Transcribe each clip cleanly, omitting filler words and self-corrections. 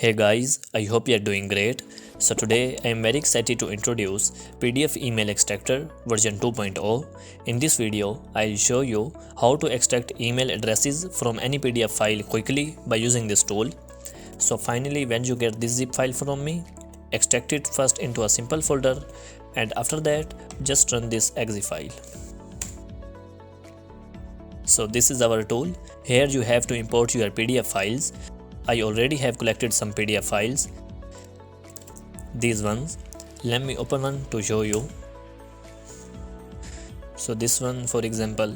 Hey guys, I hope you are doing great. So today I am very excited to introduce PDF email extractor version 2.0. In this video, I'll show you how to extract email addresses from any PDF file quickly by using this tool. So finally, when you get this zip file from me, extract it first into a simple folder, and after that just run this exe file. So this is our tool. Here you have to import your PDF files. I already have collected some PDF files, these ones. Let me open one to show you. So this one, for example.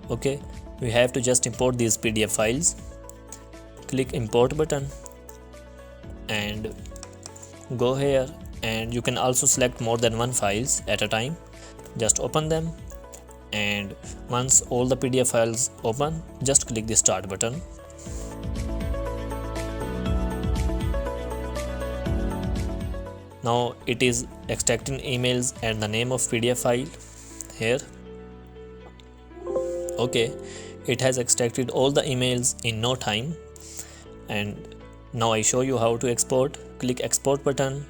Okay, we have to just import these PDF files. Click import button and go here, and you can also select more than one files at a time. Just open them, and once all the PDF files open, just click the start button. Now it is extracting emails and the name of PDF file here. Okay, it has extracted all the emails in no time. And now I show you how to export. Click export button,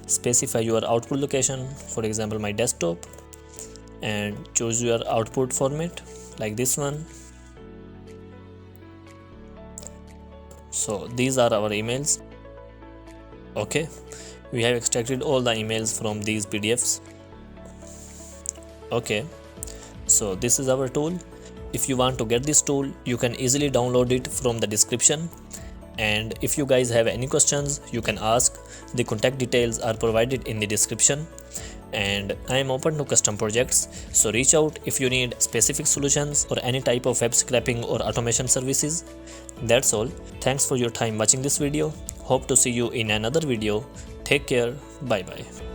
specify your output location, for example my desktop, and choose your output format like this one. So these are our emails. Okay, we have extracted all the emails from these PDFs. Okay, so this is our tool. If you want to get this tool, you can easily download it from the description. And if you guys have any questions, you can ask. The contact details are provided in the description. And I am open to custom projects, so reach out if you need specific solutions or any type of web scraping or automation services. That's all. Thanks for your time watching this video. Hope to see you in another video. Take care. Bye bye.